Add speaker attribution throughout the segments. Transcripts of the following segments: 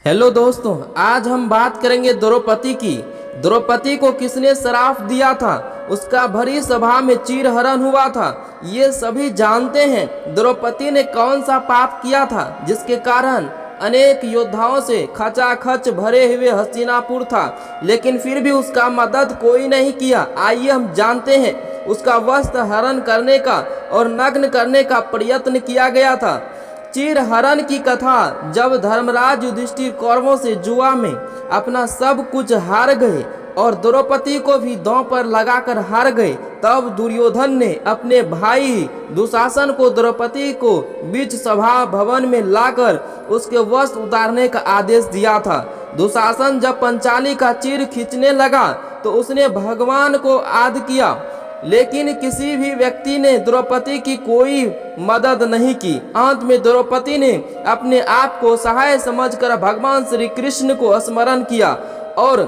Speaker 1: Hello दोस्तों, आज हम बात करेंगे द्रौपदी की। द्रौपदी को किसने श्राप दिया था, उसका भरी सभा में चीरहरण हुआ था, ये सभी जानते हैं। द्रौपदी ने कौन सा पाप किया था जिसके कारण अनेक योद्धाओं से खचाखच भरे हुए हस्तिनापुर था, लेकिन फिर भी उसका मदद कोई नहीं किया। आइए हम जानते हैं। उसका वस्त्र हरण करने का और नग्न करने का प्रयत्न किया गया था। चीरहरण की कथा। जब धर्मराज युधिष्ठिर कौरवों से जुआ में अपना सब कुछ हार गए और द्रौपदी को भी दांव पर लगाकर हार गए, तब दुर्योधन ने अपने भाई दुशासन को द्रौपदी को बीच सभा भवन में लाकर उसके वस्त्र उतारने का आदेश दिया था। दुशासन जब पंचाली का चीर खींचने लगा तो उसने भगवान को आद किया, लेकिन किसी भी व्यक्ति ने द्रौपदी की कोई मदद नहीं की। अंत में द्रौपदी ने अपने आप को सहाय समझकर भगवान श्री कृष्ण को स्मरण किया और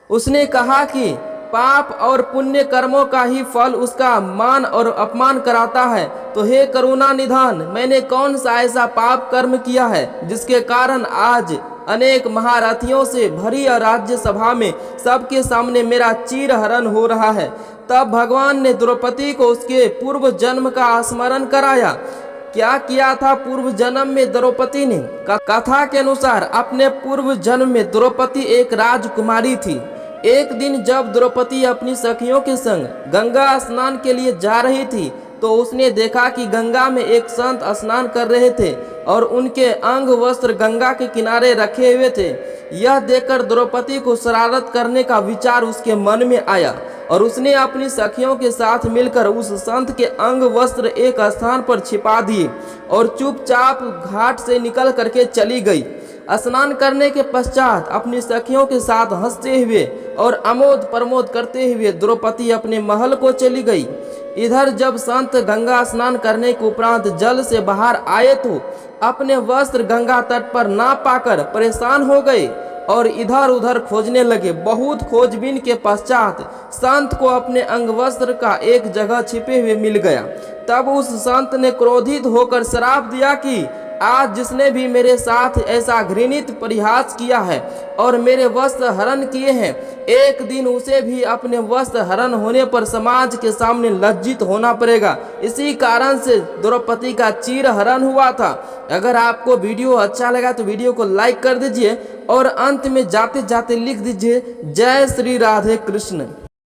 Speaker 1: उसने कहा कि पाप और पुण्य कर्मों का ही फल उसका मान और अपमान कराता है। तो हे करुणा निधान, मैंने कौन सा ऐसा पाप कर्म किया है जिसके कारण आज अनेक महारथियों से भरी राज्य सभा में सबके सामने मेरा चीरहरण हो रहा है। तब भगवान ने द्रौपदी को उसके पूर्व जन्म का स्मरण कराया। क्या किया था पूर्व जन्म में द्रौपदी ने? कथा के अनुसार अपने पूर्व जन्म में द्रौपदी एक राजकुमारी थी। एक दिन जब द्रौपदी अपनी सखियों के संग गंगा स्नान के लिए जा रही थी तो उसने देखा कि गंगा में एक संत स्नान कर रहे थे और उनके अंग वस्त्र गंगा के किनारे रखे हुए थे। यह देखकर द्रौपदी को शरारत करने का विचार उसके मन में आया और उसने अपनी सखियों के साथ मिलकर उस संत के अंग वस्त्र एक स्थान पर छिपा दिए और चुपचाप घाट से निकल करके चली गई। स्नान करने के पश्चात अपनी सखियों के साथ हंसते हुए और आमोद प्रमोद करते हुए द्रौपदी अपने महल को चली गई। इधर जब संत गंगा स्नान करने के उपरांत जल से बाहर आए तो अपने वस्त्र गंगा तट पर ना पाकर परेशान हो गए और इधर उधर खोजने लगे। बहुत खोजबीन के पश्चात संत को अपने अंग वस्त्र का एक जगह छिपे हुए मिल गया। तब उस संत ने क्रोधित होकर श्राप दिया कि आज जिसने भी मेरे साथ ऐसा घृणित परिहास किया है और मेरे वस्त्र हरण किए हैं, एक दिन उसे भी अपने वस्त्र हरण होने पर समाज के सामने लज्जित होना पड़ेगा। इसी कारण से द्रौपदी का चीरहरण हुआ था। अगर आपको वीडियो अच्छा लगा तो वीडियो को लाइक कर दीजिए और अंत में जाते जाते लिख दीजिए जय श्री राधे कृष्ण।